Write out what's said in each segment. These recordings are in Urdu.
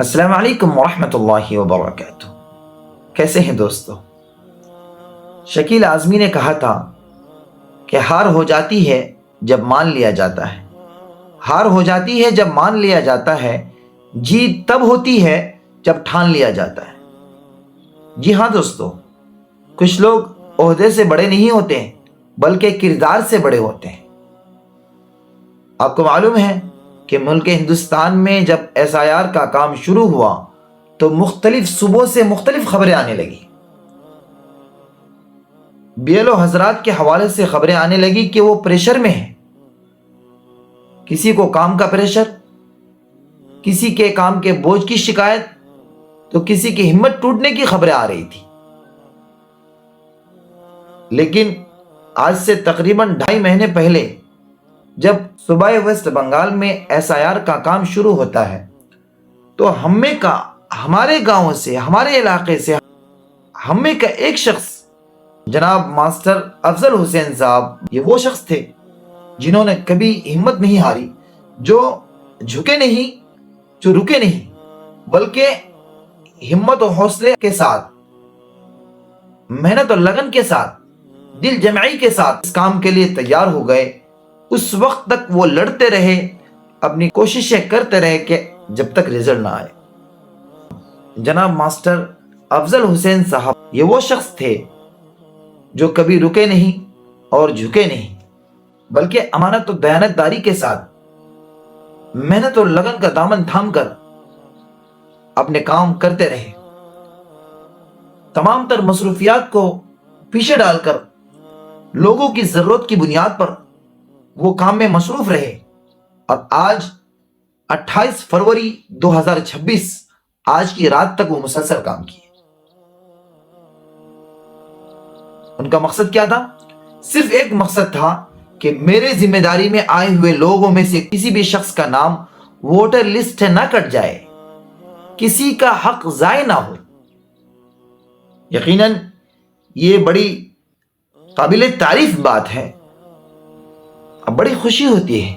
السلام علیکم ورحمۃ اللہ وبرکاتہ۔ کیسے ہیں دوستو؟ شکیل اعظمی نے کہا تھا کہ ہار ہو جاتی ہے جب مان لیا جاتا ہے، ہار ہو جاتی ہے جب مان لیا جاتا ہے، جیت تب ہوتی ہے جب ٹھان لیا جاتا ہے۔ جی ہاں دوستو، کچھ لوگ عہدے سے بڑے نہیں ہوتے بلکہ کردار سے بڑے ہوتے ہیں۔ آپ کو معلوم ہے کہ ملک ہندوستان میں جب ایس آئی آر کا کام شروع ہوا تو مختلف صوبوں سے مختلف خبریں آنے لگی۔ بی ایل او حضرات کے حوالے سے خبریں آنے لگی کہ وہ پریشر میں ہیں، کسی کو کام کا پریشر، کسی کے کام کے بوجھ کی شکایت، تو کسی کی ہمت ٹوٹنے کی خبریں آ رہی تھی۔ لیکن آج سے تقریباً 2.5 مہینے پہلے جب صوبہ ویسٹ بنگال میں ایس آئی آر کا کام شروع ہوتا ہے تو ہمارے گاؤں سے، ہمارے علاقے سے ہمیں کا ایک شخص جناب ماسٹر افضل حسین صاحب، یہ وہ شخص تھے جنہوں نے کبھی ہمت نہیں ہاری، جو جھکے نہیں، جو رکے نہیں، بلکہ ہمت و حوصلے کے ساتھ، محنت اور لگن کے ساتھ، دل جمعی کے ساتھ اس کام کے لیے تیار ہو گئے۔ اس وقت تک وہ لڑتے رہے، اپنی کوششیں کرتے رہے کہ جب تک رزلٹ نہ آئے۔ جناب ماسٹر افضل حسین صاحب یہ وہ شخص تھے جو کبھی رکے نہیں اور جھکے نہیں، بلکہ امانت و دیانتداری کے ساتھ محنت اور لگن کا دامن تھام کر اپنے کام کرتے رہے۔ تمام تر مصروفیات کو پیچھے ڈال کر لوگوں کی ضرورت کی بنیاد پر وہ کام میں مصروف رہے، اور آج 28 فروری 2026 آج کی رات تک وہ مسلسل کام کیے۔ ان کا مقصد کیا تھا؟ صرف ایک مقصد تھا کہ میرے ذمہ داری میں آئے ہوئے لوگوں میں سے کسی بھی شخص کا نام ووٹر لسٹ نہ کٹ جائے، کسی کا حق ضائع نہ ہو۔ یقیناً یہ بڑی قابل تعریف بات ہے، اب بڑی خوشی ہوتی ہے۔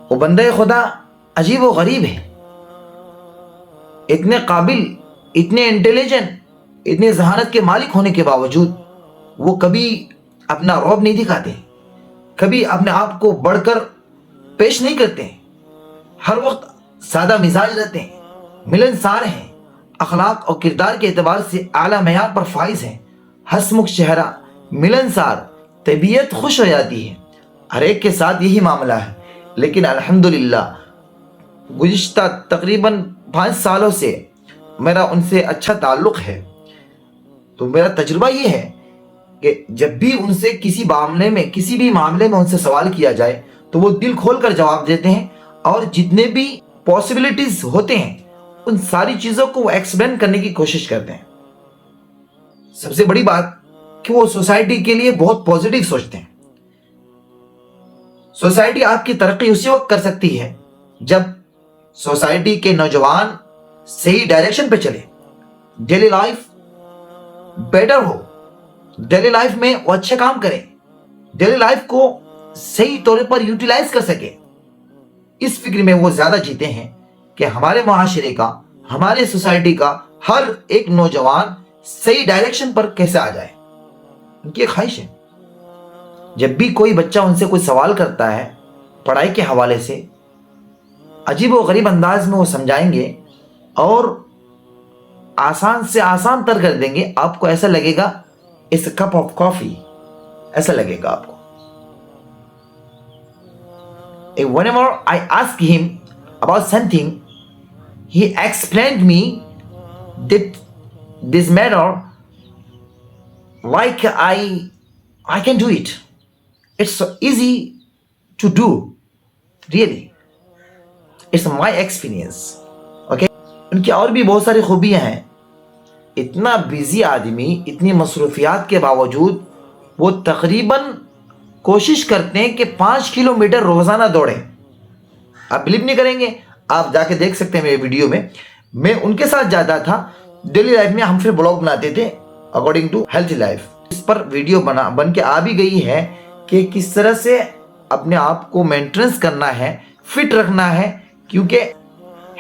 وہ بندہ خدا عجیب و غریب ہے، اتنے قابل، اتنے انٹیلیجنٹ، اتنے ذہانت کے مالک ہونے کے باوجود وہ کبھی اپنا رعب نہیں دکھاتے، کبھی اپنے آپ کو بڑھ کر پیش نہیں کرتے، ہر وقت سادہ مزاج رہتے ہیں، ملنسار ہیں، اخلاق اور کردار کے اعتبار سے اعلیٰ معیار پر فائز ہیں، ہنسمکھ چہرہ، ملنسار، طبیعت خوش ہو جاتی ہے۔ ہر ایک کے ساتھ یہی معاملہ ہے، لیکن الحمدللہ گزشتہ تقریباً 5 سالوں سے میرا ان سے اچھا تعلق ہے۔ تو میرا تجربہ یہ ہے کہ جب بھی ان سے کسی بھی معاملے میں ان سے سوال کیا جائے تو وہ دل کھول کر جواب دیتے ہیں، اور جتنے بھی پاسبلٹیز ہوتے ہیں ان ساری چیزوں کو وہ ایکسپلین کرنے کی کوشش کرتے ہیں۔ سب سے بڑی بات کہ وہ سوسائٹی کے لیے بہت پازیٹیو سوچتے ہیں۔ سوسائٹی آپ کی ترقی اسی وقت کر سکتی ہے جب سوسائٹی کے نوجوان صحیح ڈائریکشن پہ چلے، ڈیلی لائف بیٹر ہو، ڈیلی لائف میں وہ اچھے کام کریں، ڈیلی لائف کو صحیح طور پر یوٹیلائز کر سکے۔ اس فکر میں وہ زیادہ جیتے ہیں کہ ہمارے معاشرے کا، ہمارے سوسائٹی کا ہر ایک نوجوان صحیح ڈائریکشن پر کیسے آ جائے، ان کی خواہش ہے۔ جب بھی کوئی بچہ ان سے کوئی سوال کرتا ہے پڑھائی کے حوالے سے، عجیب و غریب انداز میں وہ سمجھائیں گے اور آسان سے آسان تر کر دیں گے۔ آپ کو ایسا لگے گا it's a cup of coffee, ایسا لگے گا آپ کو۔ Whenever I asked him about something, he explained me that this matter like I can do it. It's so easy to do, really. It's my experience. Okay? ان کی اور بھی بہت ساری خوبیاں ہیں۔ اتنا بیزی آدمی، اتنی مصروفیات کے باوجود وہ تقریباً کوشش کرتے ہیں کہ 5 کلومیٹر روزانہ دوڑیں۔ آپ بلیو نہیں کریں گے، آپ جا کے دیکھ سکتے ہیں میرے ویڈیو میں ان کے ساتھ جاتا تھا۔ ڈیلی لائف میں ہم پھر بلاگ بناتے تھے اکارڈنگ ٹو ہیلتھی لائف۔ اس پر ویڈیو بن کے آ بھی گئی ہے کہ کس طرح سے اپنے آپ کو مینٹیننس کرنا ہے، فٹ رکھنا ہے، کیونکہ